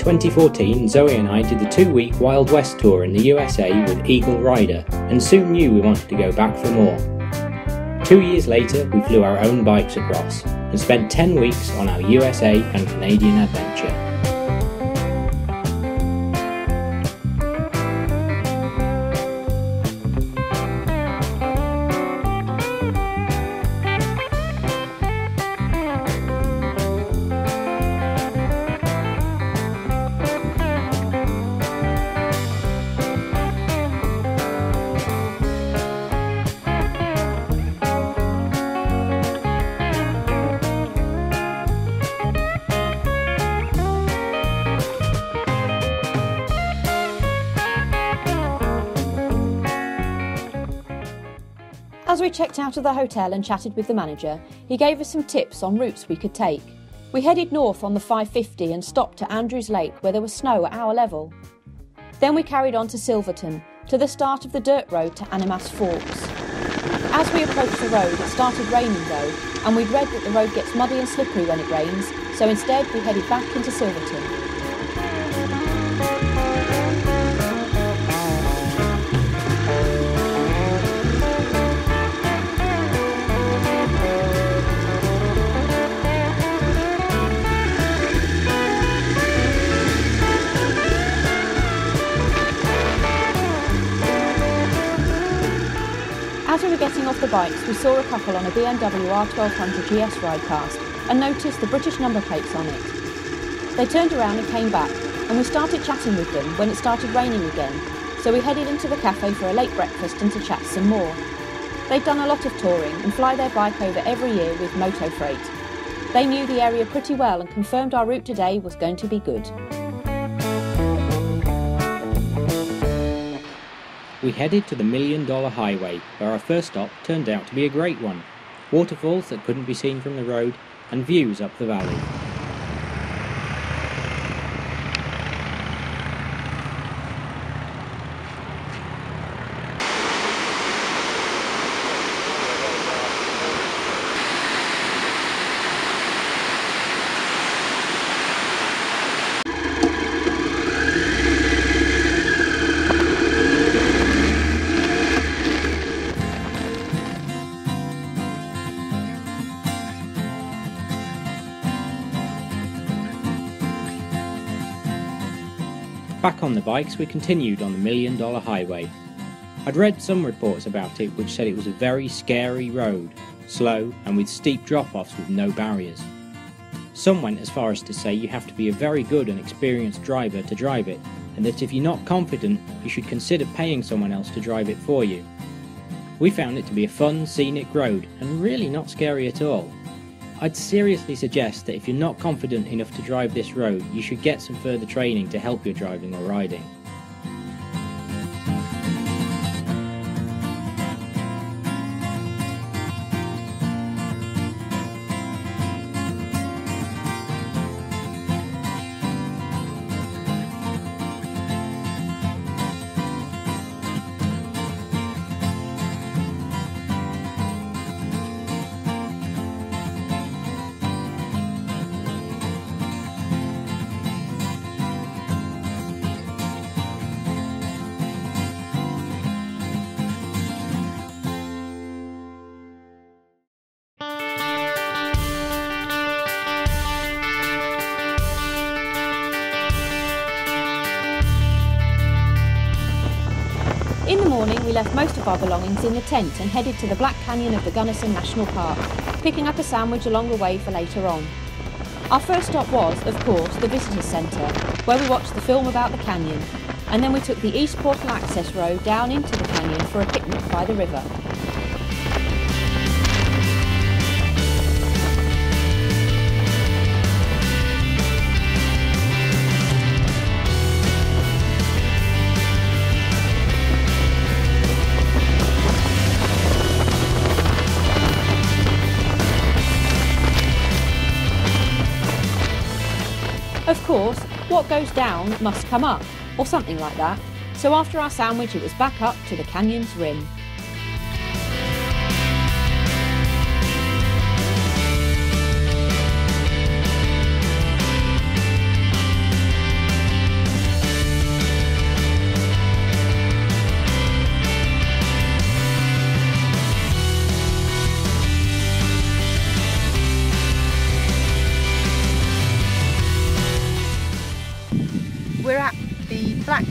2014, Zoe and I did the 2-week Wild West tour in the USA with Eagle Rider, and soon knew we wanted to go back for more. 2 years later, we flew our own bikes across, and spent 10 weeks on our USA and Canadian adventure. As we checked out of the hotel and chatted with the manager, he gave us some tips on routes we could take. We headed north on the 550 and stopped at Andrews Lake where there was snow at our level. Then we carried on to Silverton, to the start of the dirt road to Animas Forks. As we approached the road, it started raining though, and we'd read that the road gets muddy and slippery when it rains, so instead we headed back into Silverton. As we were getting off the bikes, we saw a couple on a BMW F650GS ride past and noticed the British number plates on it. They turned around and came back, and we started chatting with them when it started raining again, so we headed into the cafe for a late breakfast and to chat some more. They'd done a lot of touring and fly their bike over every year with moto freight. They knew the area pretty well and confirmed our route today was going to be good. We headed to the $1 Million Highway, where our first stop turned out to be a great one. Waterfalls that couldn't be seen from the road, and views up the valley. Back on the bikes, we continued on the $1 Million Highway. I'd read some reports about it which said it was a very scary road, slow and with steep drop-offs with no barriers. Some went as far as to say you have to be a very good and experienced driver to drive it, and that if you're not confident, you should consider paying someone else to drive it for you. We found it to be a fun, scenic road, and really not scary at all. I'd seriously suggest that if you're not confident enough to drive this road, you should get some further training to help your driving or riding. In the morning, we left most of our belongings in the tent and headed to the Black Canyon of the Gunnison National Park, picking up a sandwich along the way for later on. Our first stop was, of course, the Visitors Centre, where we watched the film about the canyon, and then we took the East Portal Access Road down into the canyon for a picnic by the river. Of course, what goes down must come up, or something like that, so after our sandwich it was back up to the canyon's rim.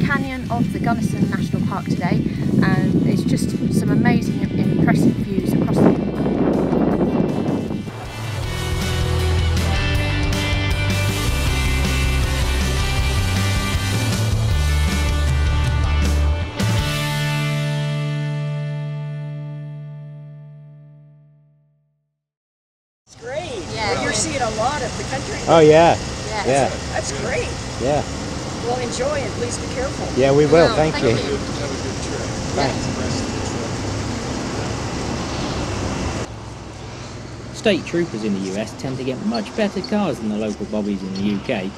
canyon of the Gunnison National Park today, and it's just some amazing and impressive views across the Great. Yeah, you're seeing a lot of the country. Oh yeah. Yeah. Yeah. That's great. Yeah. Well, enjoy and please be careful. Yeah, we will. Thank you. Have a good trip. Thanks. State troopers in the US tend to get much better cars than the local bobbies in the UK.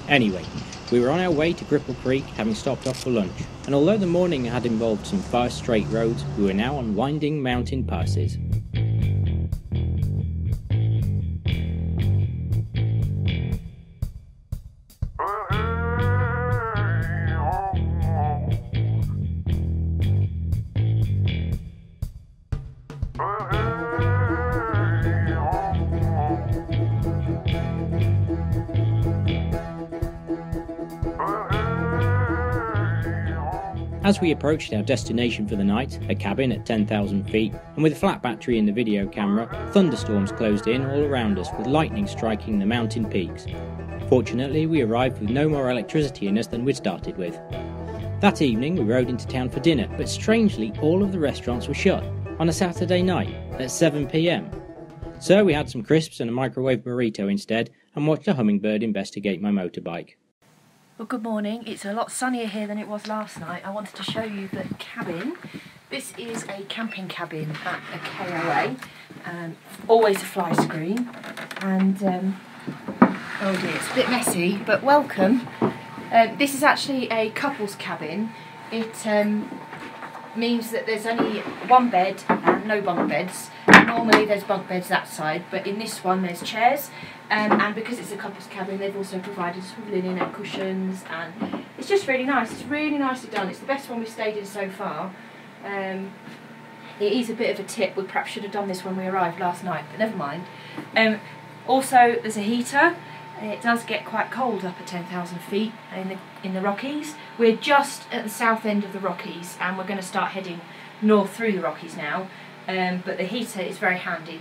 Anyway, we were on our way to Cripple Creek, having stopped off for lunch, and although the morning had involved some fast straight roads, we were now on winding mountain passes. As we approached our destination for the night, a cabin at 10,000 feet, and with a flat battery in the video camera, thunderstorms closed in all around us with lightning striking the mountain peaks. Fortunately, we arrived with no more electricity in us than we'd started with. That evening we rode into town for dinner, but strangely all of the restaurants were shut on a Saturday night at 7 PM. So we had some crisps and a microwave burrito instead, and watched a hummingbird investigate my motorbike. Well, good morning. It's a lot sunnier here than it was last night. I wanted to show you the cabin. This is a camping cabin at a KOA. Always a fly screen. And, oh dear, it's a bit messy, but welcome. This is actually a couple's cabin. It means that there's only one bed and no bunk beds. Normally there's bunk beds that side, but in this one there's chairs. And because it's a couple's cabin, they've also provided us with linen and cushions, and it's just really nice. It's really nicely done. It's the best one we've stayed in so far. It is a bit of a tip. We perhaps should have done this when we arrived last night, but never mind. Also, there's a heater. It does get quite cold up at 10,000 feet in the Rockies. We're just at the south end of the Rockies, and we're going to start heading north through the Rockies now. But the heater is very handy.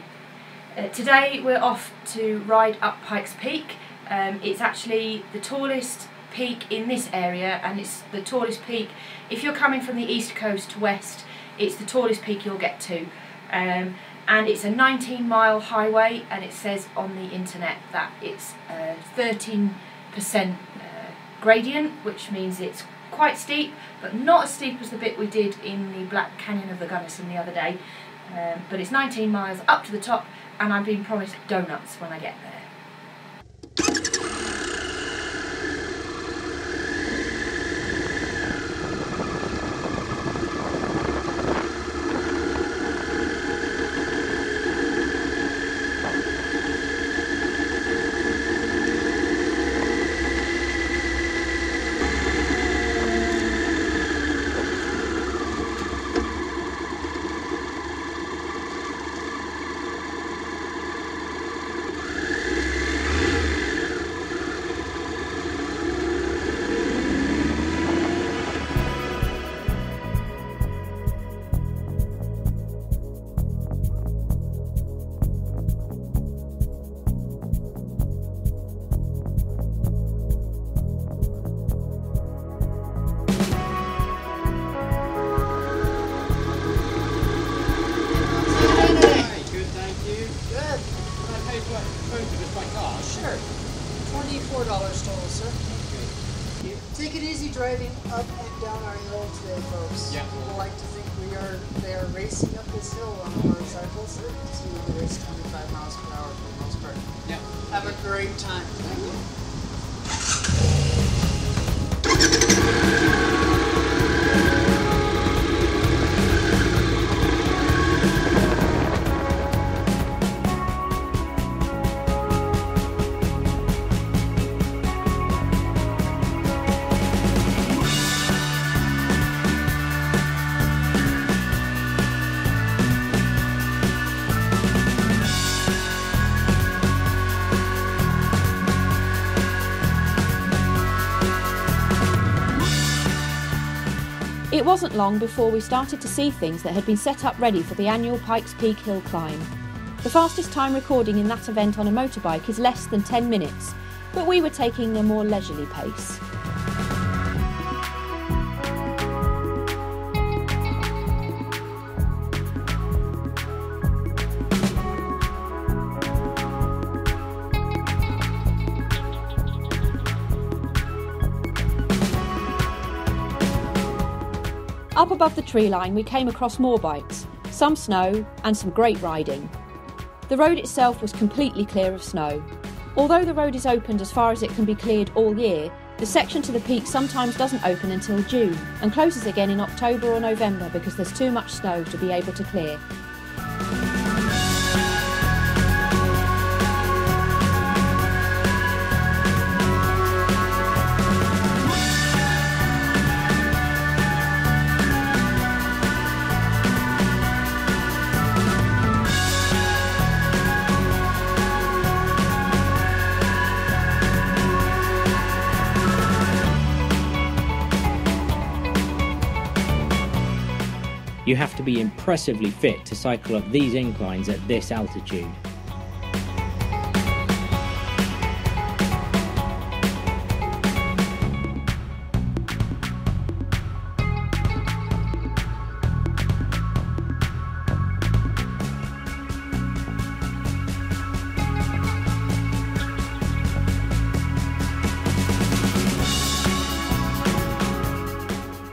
Today we're off to ride up Pikes Peak. It's actually the tallest peak in this area, and it's the tallest peak, if you're coming from the east coast to west, it's the tallest peak you'll get to. And it's a 19-mile highway, and it says on the internet that it's 13% gradient, which means it's quite steep, but not as steep as the bit we did in the Black Canyon of the Gunnison the other day. But it's 19 miles up to the top, and I'm being promised donuts when I get there. $24 total, sir. Okay. Take it easy driving up and down our hill today, folks. Yeah. People like to think they are racing up this hill on a motorcycle, so we race 25 miles per hour for the most part. Yeah. Have a great time. Thank you. wasn't long before we started to see things that had been set up ready for the annual Pikes Peak hill climb. The fastest time recording in that event on a motorbike is less than 10 minutes, but we were taking a more leisurely pace. Up above the tree line we came across more bikes, some snow and some great riding. The road itself was completely clear of snow. Although the road is opened as far as it can be cleared all year, the section to the peak sometimes doesn't open until June and closes again in October or November because there's too much snow to be able to clear. You have to be impressively fit to cycle up these inclines at this altitude.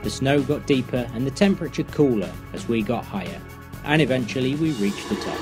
The snow got deeper and the temperature cooler as we got higher, and eventually we reached the top.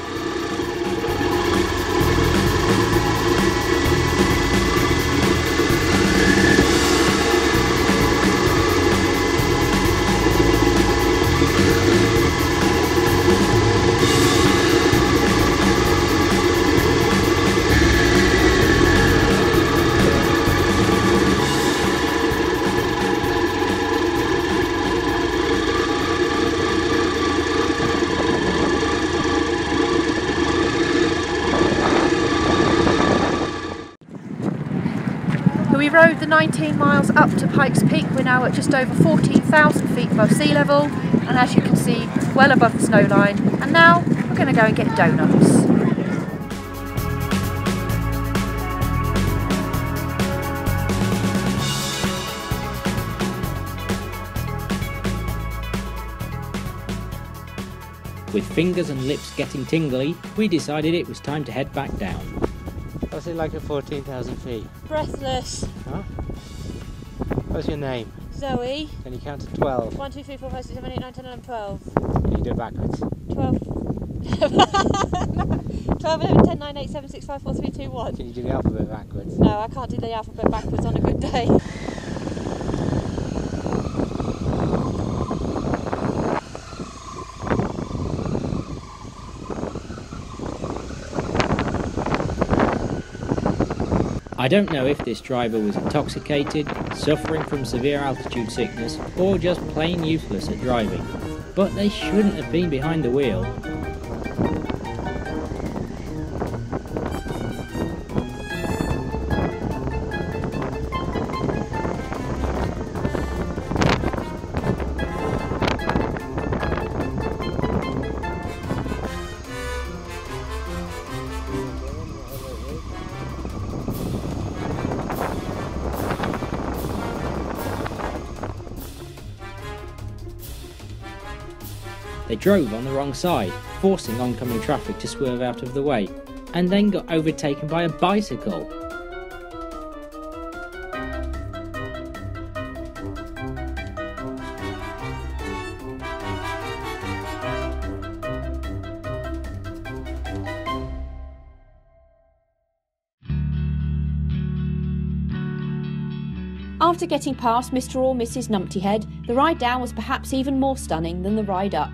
We rode the 19 miles up to Pikes Peak. We're now at just over 14,000 feet above sea level, and as you can see, well above the snow line. And now we're going to go and get donuts. With fingers and lips getting tingly, we decided it was time to head back down. What's it like at 14,000 feet? Breathless. Huh? What's your name? Zoe. Can you count to 12? 1, 2, 3, 4, 5, 6, 7, 8, 9, 10, 11, 12. Can you do it backwards? 12. 12, 11, 10, 9, 8, 7, 6, 5, 4, 3, 2, 1. Can you do the alphabet backwards? No, I can't do the alphabet backwards on a good day. I don't know if this driver was intoxicated, suffering from severe altitude sickness, or just plain useless at driving, but they shouldn't have been behind the wheel. They drove on the wrong side, forcing oncoming traffic to swerve out of the way, and then got overtaken by a bicycle. After getting past Mr. or Mrs. Numptyhead, the ride down was perhaps even more stunning than the ride up.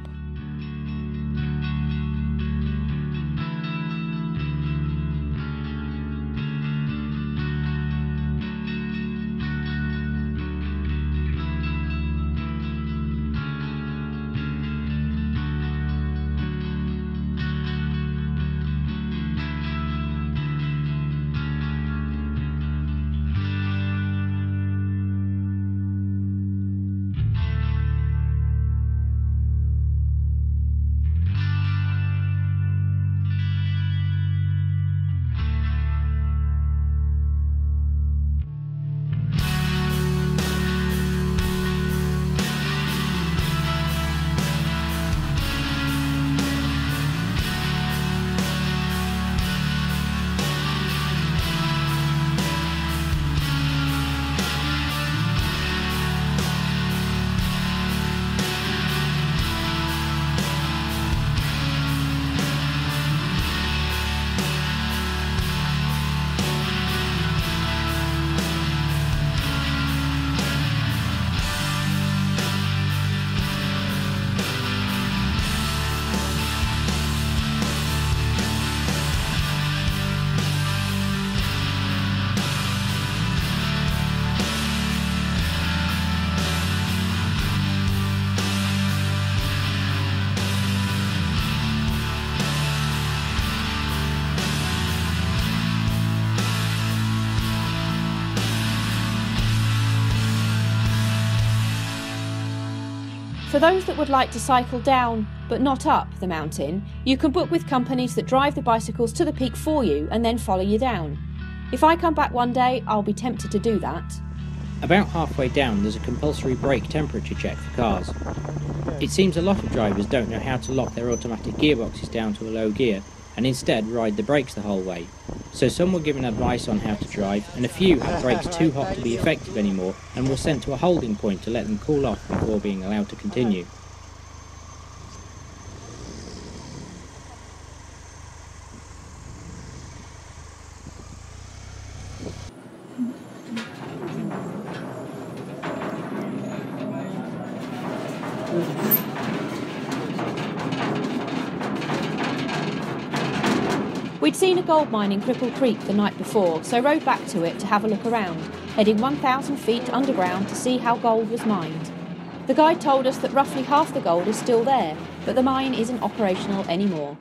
For those that would like to cycle down, but not up, the mountain, you can book with companies that drive the bicycles to the peak for you and then follow you down. If I come back one day, I'll be tempted to do that. About halfway down, there's a compulsory brake temperature check for cars. It seems a lot of drivers don't know how to lock their automatic gearboxes down to a low gear and instead ride the brakes the whole way. So some were given advice on how to drive, and a few had brakes too hot to be effective anymore and were sent to a holding point to let them cool off before being allowed to continue. We'd seen a gold mine in Cripple Creek the night before, so rode back to it to have a look around, heading 1,000 feet underground to see how gold was mined. The guide told us that roughly half the gold is still there, but the mine isn't operational anymore.